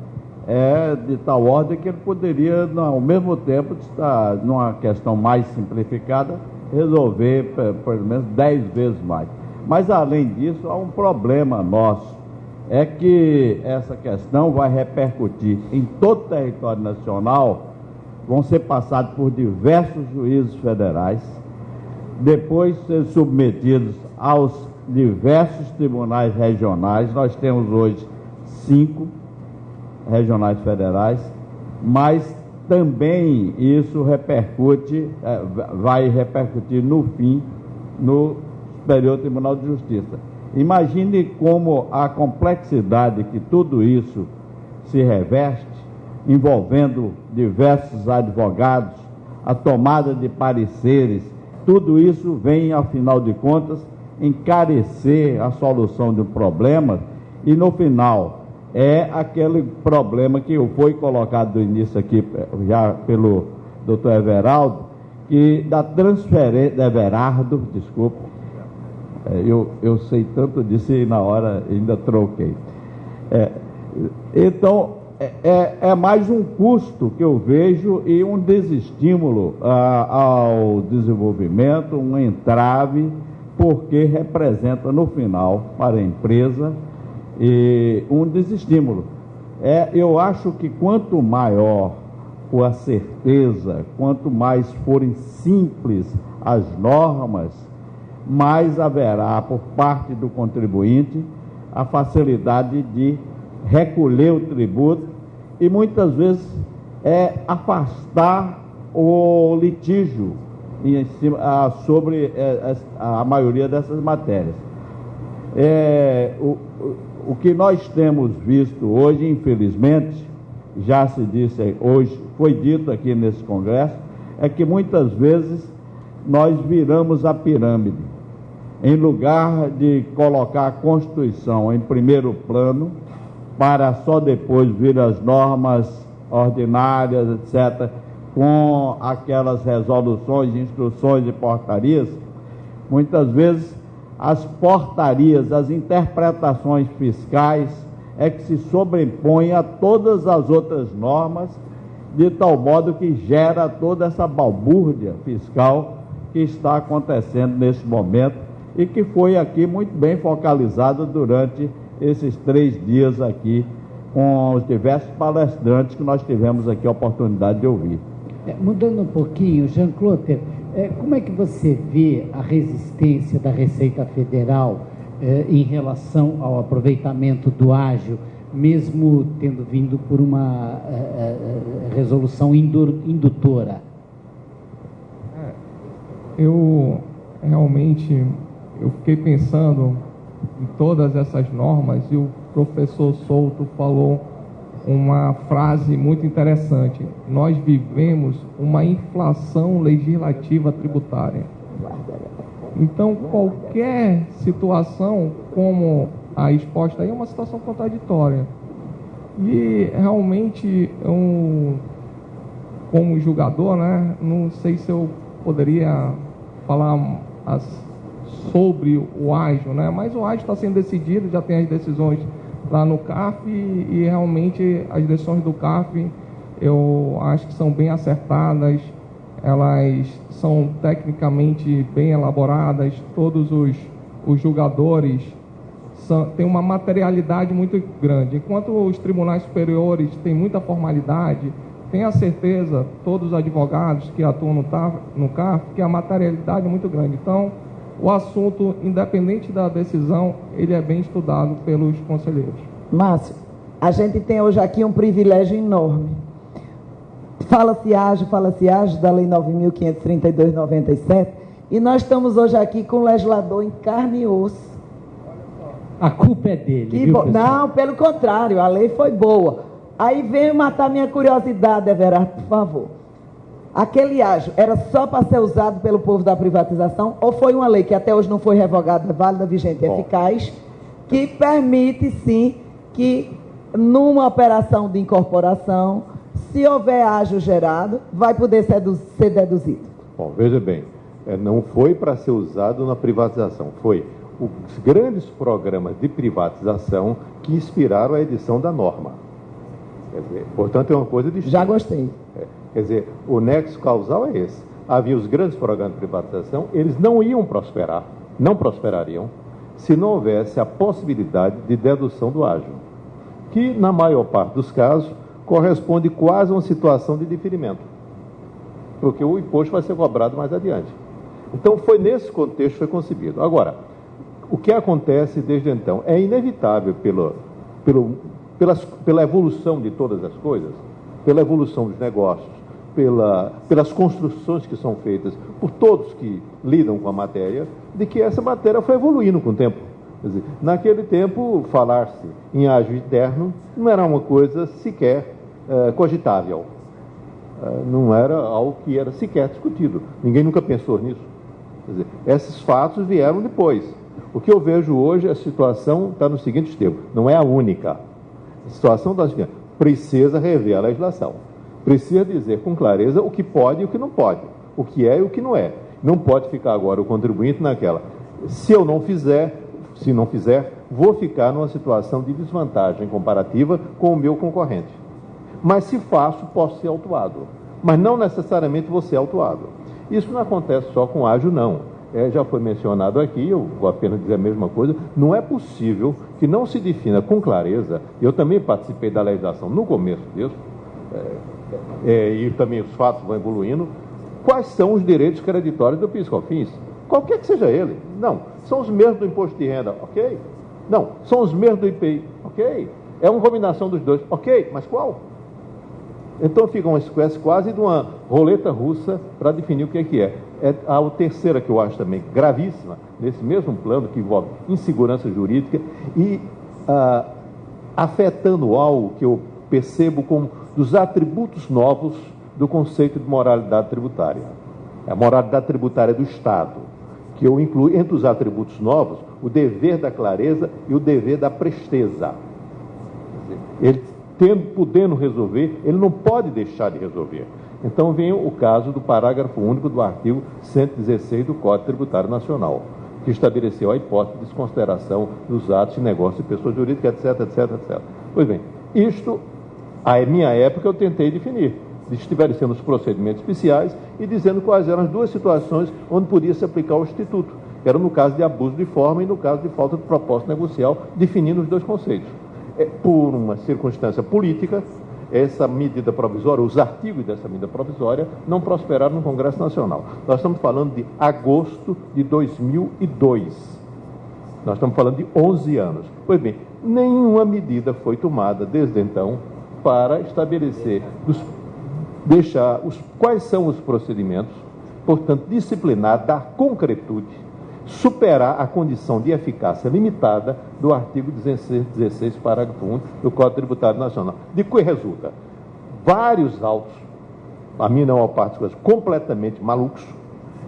é de tal ordem que ele poderia, ao mesmo tempo, estar numa questão mais simplificada, resolver pelo menos 10 vezes mais. Mas, além disso, há um problema nosso, é que essa questão vai repercutir em todo o território nacional, vão ser passados por diversos juízes federais, depois ser submetidos aos diversos tribunais regionais. Nós temos hoje 5 regionais federais, mas também isso repercute, vai repercutir no fim nos Superior Tribunal de Justiça. Imagine como a complexidade que tudo isso se reveste, envolvendo diversos advogados, a tomada de pareceres, tudo isso vem, afinal de contas, encarecer a solução de um problema e, no final, é aquele problema que foi colocado no início aqui, já pelo doutor Everaldo, que da transferência, Everardo, desculpa, eu sei tanto disso e na hora ainda troquei. Então, é mais um custo que eu vejo e um desestímulo ao desenvolvimento, um entrave, porque representa no final para a empresa um desestímulo. Eu acho que quanto maior for a certeza, quanto mais forem simples as normas, mais haverá por parte do contribuinte a facilidade de recolher o tributo e muitas vezes afastar o litígio sobre a maioria dessas matérias. O que nós temos visto hoje, infelizmente, já se disse hoje, foi dito aqui nesse congresso, é que muitas vezes nós viramos a pirâmide. Em lugar de colocar a Constituição em primeiro plano, para só depois vir as normas ordinárias, etc., com aquelas resoluções, instruções e portarias, muitas vezes as portarias, as interpretações fiscais é que se sobrepõem a todas as outras normas, de tal modo que gera toda essa balbúrdia fiscal que está acontecendo nesse momento e que foi aqui muito bem focalizada durante esses 3 dias aqui, com os diversos palestrantes que nós tivemos aqui a oportunidade de ouvir. Mudando um pouquinho, Jean-Claude, como é que você vê a resistência da Receita Federal em relação ao aproveitamento do ágio, mesmo tendo vindo por uma resolução indutora? Eu realmente fiquei pensando em todas essas normas e o professor Souto falou uma frase muito interessante. Nós vivemos uma inflação legislativa tributária. Então, qualquer situação como a exposta aí é uma situação contraditória. E realmente, como julgador, né, não sei se eu poderia falar sobre o ágio, né? Mas o ágio está sendo decidido, já tem as decisões lá no CARF e realmente as decisões do CARF eu acho que são bem acertadas, elas são tecnicamente bem elaboradas, todos os julgadores têm uma materialidade muito grande, enquanto os tribunais superiores têm muita formalidade. Tenho a certeza, todos os advogados que atuam no CARF, que a materialidade é muito grande. Então, o assunto, independente da decisão, ele é bem estudado pelos conselheiros. Márcio, a gente tem hoje aqui um privilégio enorme. Fala-se ágio da Lei 9.532/97, e nós estamos hoje aqui com o legislador em carne e osso. A culpa é dele, viu, não, pelo contrário, a lei foi boa. Aí veio matar minha curiosidade, Everardo, por favor. Aquele ágio era só para ser usado pelo povo da privatização ou foi uma lei que até hoje não foi revogada, válida, vigente e eficaz, que permite, sim, que numa operação de incorporação, se houver ágio gerado, vai poder ser deduzido? Bom, veja bem, não foi para ser usado na privatização, foi os grandes programas de privatização que inspiraram a edição da norma. Quer dizer, portanto, é uma coisa distinta. Já gostei. Quer dizer, o nexo causal é esse. Havia os grandes programas de privatização, eles não iam prosperar, não prosperariam, se não houvesse a possibilidade de dedução do ágio, que, na maior parte dos casos, corresponde quase a uma situação de diferimento, porque o imposto vai ser cobrado mais adiante. Então, foi nesse contexto que foi concebido. Agora, o que acontece desde então? É inevitável pela evolução de todas as coisas, pela evolução dos negócios, pelas construções que são feitas por todos que lidam com a matéria, de que essa matéria foi evoluindo com o tempo. Quer dizer, naquele tempo, falar-se em ágio interno não era uma coisa sequer cogitável. Não era algo que era sequer discutido. Ninguém nunca pensou nisso. Quer dizer, esses fatos vieram depois. O que eu vejo hoje, a situação está no seguinte termo, não é a única. A situação está seguinte: precisa rever a legislação. Precisa dizer com clareza o que pode e o que não pode, o que é e o que não é. Não pode ficar agora o contribuinte naquela. Se não fizer, vou ficar numa situação de desvantagem comparativa com o meu concorrente. Mas se faço, posso ser autuado. Mas não necessariamente vou ser autuado. Isso não acontece só com ágio, não. Já foi mencionado aqui, eu vou apenas dizer a mesma coisa, não é possível que não se defina com clareza, eu também participei da legislação no começo disso, e também os fatos vão evoluindo, quais são os direitos creditórios do PIS/COFINS, qualquer que seja ele. Não, são os mesmos do imposto de renda, ok? Não, são os mesmos do IPI, ok? É uma combinação dos dois, ok, mas qual? Então fica uma espécie quase de uma roleta russa para definir o que é. A terceira, que eu acho também gravíssima, nesse mesmo plano, que envolve insegurança jurídica e afetando algo que eu percebo como dos atributos novos do conceito de moralidade tributária. É a moralidade tributária do Estado, que eu incluo entre os atributos novos o dever da clareza e o dever da presteza. Ele podendo resolver, ele não pode deixar de resolver. Então vem o caso do parágrafo único do artigo 116 do Código Tributário Nacional, que estabeleceu a hipótese de desconsideração dos atos de negócio de pessoa jurídica, etc, etc, etc. Pois bem, isto, à minha época, eu tentei definir, estabelecendo os procedimentos especiais e dizendo quais eram as duas situações onde podia se aplicar o instituto, que era no caso de abuso de forma e no caso de falta de propósito negocial, definindo os dois conceitos. Por uma circunstância política, essa medida provisória, os artigos dessa medida provisória, não prosperaram no Congresso Nacional. Nós estamos falando de agosto de 2002. Nós estamos falando de 11 anos. Pois bem, nenhuma medida foi tomada desde então para estabelecer, quais são os procedimentos, portanto, disciplinar, dar concretude, superar a condição de eficácia limitada do artigo 16, parágrafo 1 do Código Tributário Nacional. De que resulta? Vários autos, a minha não é uma parte, completamente malucos,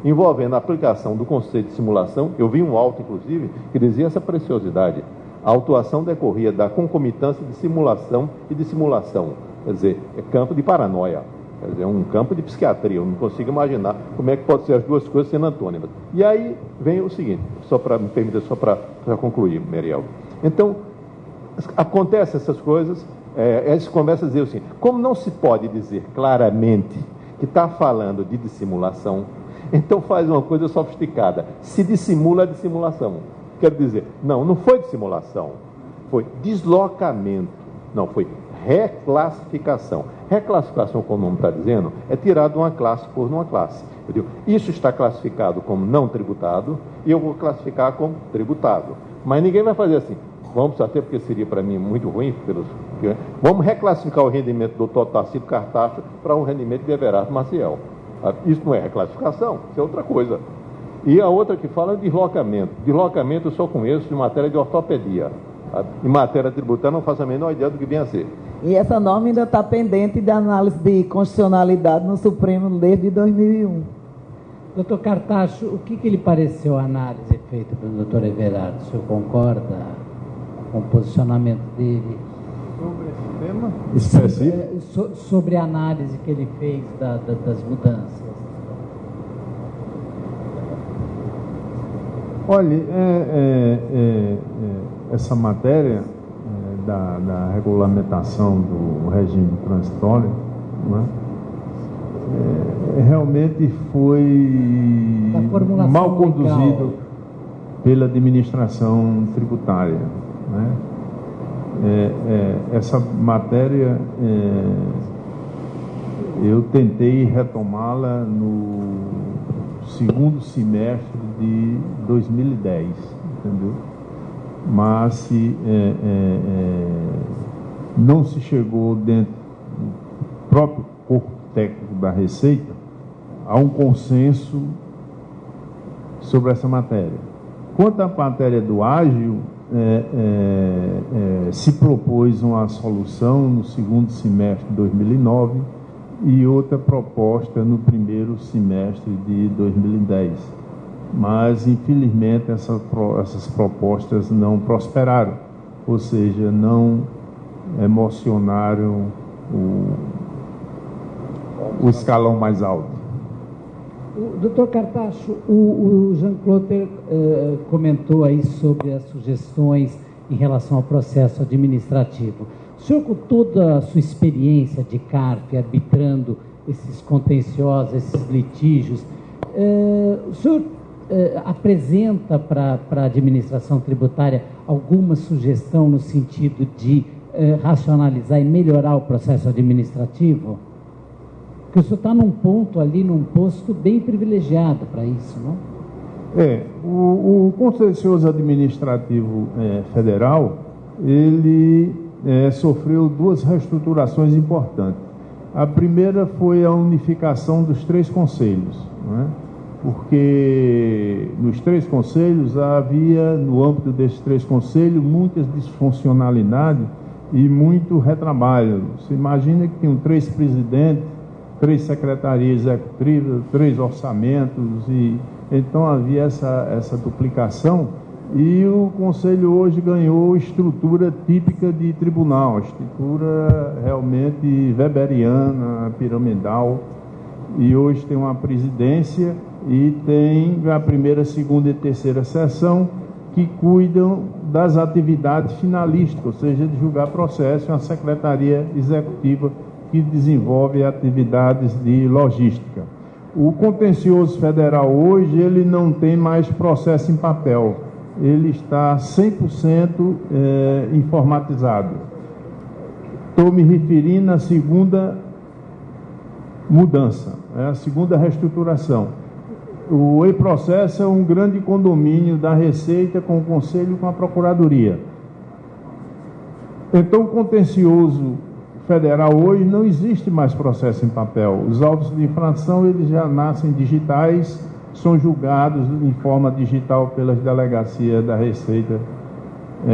envolvendo a aplicação do conceito de simulação. Eu vi um auto, inclusive, que dizia essa preciosidade. A autuação decorria da concomitância de simulação e dissimulação. Quer dizer, é campo de paranoia. Quer dizer, é um campo de psiquiatria. Eu não consigo imaginar como é que pode ser as duas coisas sendo antônimas. E aí vem o seguinte, me permita só para concluir, Meriel. Então, acontecem essas coisas, eles começam a dizer assim, como não se pode dizer claramente que está falando de dissimulação, então faz uma coisa sofisticada, se dissimula a dissimulação. Quer dizer, não foi dissimulação, foi deslocamento, não, foi reclassificação. Reclassificação, como o nome está dizendo, é tirar de uma classe por uma classe. Eu digo, isso está classificado como não tributado e eu vou classificar como tributado. Mas ninguém vai fazer assim, vamos, até porque seria para mim muito ruim, vamos reclassificar o rendimento do Dr. Tarcísio Cartacho para um rendimento de Everardo Maciel. Isso não é reclassificação, isso é outra coisa. E a outra que fala é deslocamento. Deslocamento eu só conheço de matéria de ortopedia. Em matéria tributária não faço a menor ideia do que vem a ser. E essa norma ainda está pendente de análise de constitucionalidade no Supremo desde 2001. Doutor Cartacho, o que lhe pareceu a análise feita pelo doutor Everardo? O senhor concorda com o posicionamento dele? Sobre esse tema específico? Sobre a análise que ele fez das mudanças. Olha, essa matéria da regulamentação do regime transitório, né, realmente foi mal conduzido pela administração tributária. Né? Essa matéria, eu tentei retomá-la no segundo semestre de 2010, entendeu? Mas não se chegou dentro do próprio corpo técnico da Receita, há um consenso sobre essa matéria. Quanto à matéria do ágil, se propôs uma solução no segundo semestre de 2009 e outra proposta no primeiro semestre de 2010. Mas, infelizmente, essas propostas não prosperaram, ou seja, não emocionaram o escalão mais alto. Doutor Cartacho, o Jean-Claude comentou aí sobre as sugestões em relação ao processo administrativo. O senhor, com toda a sua experiência de CARF, arbitrando esses contenciosos, esses litígios, o senhor apresenta para a administração tributária alguma sugestão no sentido de racionalizar e melhorar o processo administrativo? Porque o senhor está num ponto ali, num posto bem privilegiado para isso, não? O contencioso administrativo federal, ele sofreu duas reestruturações importantes. A primeira foi a unificação dos 3 conselhos, né? Porque nos 3 conselhos havia, no âmbito desses 3 conselhos, muitas disfuncionalidades e muito retrabalho. Você imagina que tinham 3 presidentes, 3 secretarias executivas, 3 orçamentos, e então havia essa duplicação, e o Conselho hoje ganhou estrutura típica de tribunal, estrutura realmente weberiana, piramidal, e hoje tem uma presidência e tem a primeira, segunda e terceira sessão que cuidam das atividades finalísticas, ou seja, de julgar processo, uma secretaria executiva que desenvolve atividades de logística. O contencioso federal hoje, ele não tem mais processo em papel, ele está 100% informatizado. Estou me referindo à segunda mudança, a segunda reestruturação. O e-processo é um grande condomínio da Receita com o Conselho e com a Procuradoria. Então, o contencioso federal hoje não existe mais processo em papel. Os autos de infração, eles já nascem digitais, são julgados em forma digital pelas delegacias da Receita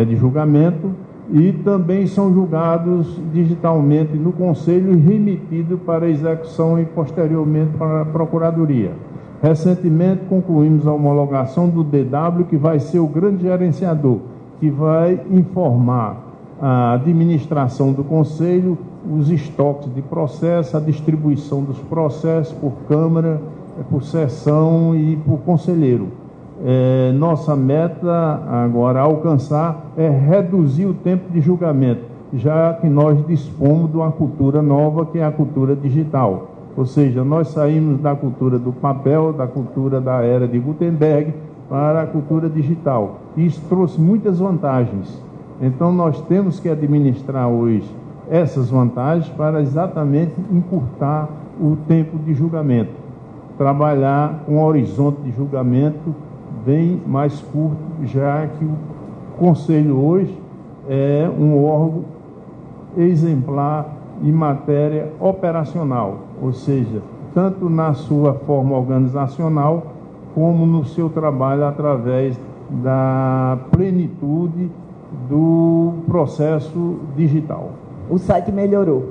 de julgamento e também são julgados digitalmente no Conselho e remetidos para execução e posteriormente para a Procuradoria. Recentemente concluímos a homologação do DW, que vai ser o grande gerenciador, que vai informar a administração do Conselho, os estoques de processo, a distribuição dos processos por Câmara, por sessão e por conselheiro. Nossa meta agora a alcançar é reduzir o tempo de julgamento, já que nós dispomos de uma cultura nova, que é a cultura digital. Ou seja, nós saímos da cultura do papel, da cultura da era de Gutenberg, para a cultura digital. Isso trouxe muitas vantagens. Então, nós temos que administrar hoje essas vantagens para exatamente encurtar o tempo de julgamento. Trabalhar com um horizonte de julgamento bem mais curto, já que o Conselho hoje é um órgão exemplar em matéria operacional, ou seja, tanto na sua forma organizacional, como no seu trabalho através da plenitude do processo digital. O site melhorou,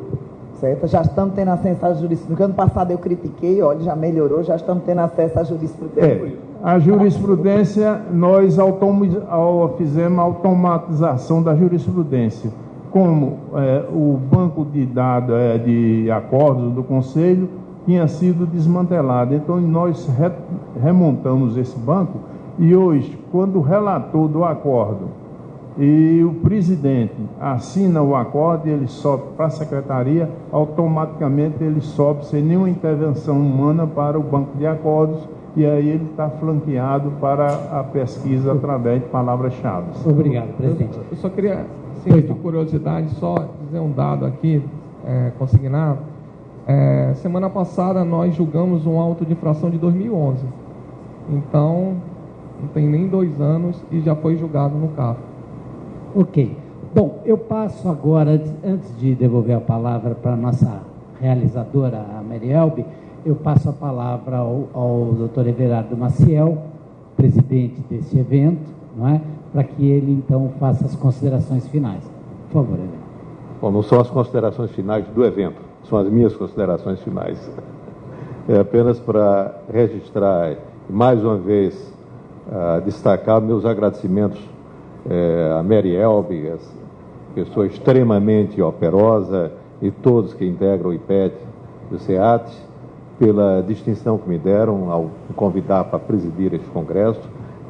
certo? Já estamos tendo acesso à jurisprudência. No ano passado eu critiquei, olha, já melhorou, já estamos tendo acesso à jurisprudência. A jurisprudência, nós fizemos a automatização da jurisprudência. Como o banco de dados de acordos do Conselho tinha sido desmantelado. Então, nós remontamos esse banco e hoje, quando o relator do acordo e o presidente assina o acordo, ele sobe para a secretaria, automaticamente ele sobe sem nenhuma intervenção humana para o banco de acordos, e aí ele está flanqueado para a pesquisa através de palavras-chave. Obrigado, presidente. Eu só queria, sim, por curiosidade, só dizer um dado aqui, consignado. Semana passada nós julgamos um auto de infração de 2011. Então, não tem nem 2 anos e já foi julgado no CAF. Ok. Bom, eu passo agora, antes de devolver a palavra para a nossa realizadora, a Marielbe, eu passo a palavra ao Dr. Everardo Maciel, presidente desse evento, não é? Para que ele, então, faça as considerações finais. Por favor, Everardo. Bom, não são as considerações finais do evento, são as minhas considerações finais. É apenas para registrar, mais uma vez, destacar meus agradecimentos a Marielbe, pessoa extremamente operosa, e todos que integram o IPET do SEAT, pela distinção que me deram ao me convidar para presidir este congresso,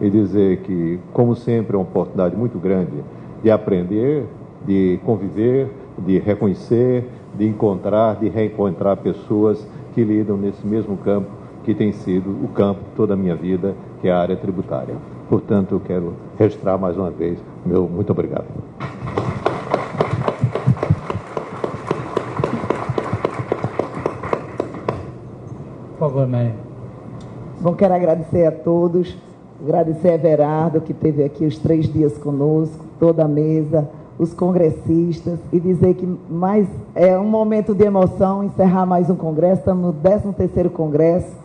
e dizer que, como sempre, é uma oportunidade muito grande de aprender, de conviver, de reconhecer, de encontrar, de reencontrar pessoas que lidam nesse mesmo campo que tem sido o campo de toda a minha vida, que é a área tributária. Portanto, eu quero registrar mais uma vez meu muito obrigado. Por favor, Mary. Bom, quero agradecer a todos, agradecer a Everardo, que esteve aqui os 3 dias conosco, toda a mesa, os congressistas, e dizer que mais é um momento de emoção encerrar mais um congresso. Estamos no 13º congresso,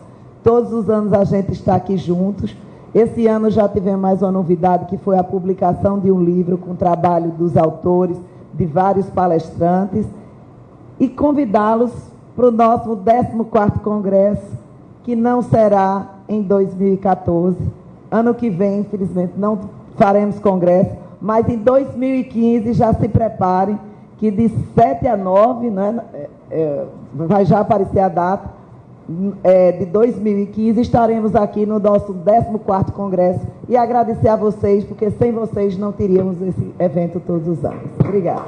todos os anos a gente está aqui juntos. Esse ano já tivemos mais uma novidade, que foi a publicação de um livro com trabalho dos autores, de vários palestrantes, e convidá-los para o nosso 14º congresso, que não será em 2014. Ano que vem, infelizmente, não faremos congresso, mas em 2015 já se preparem, que de 7 a 9, né, vai já aparecer a data, de 2015, estaremos aqui no nosso 14º congresso, e agradecer a vocês, porque sem vocês não teríamos esse evento todos os anos. Obrigada.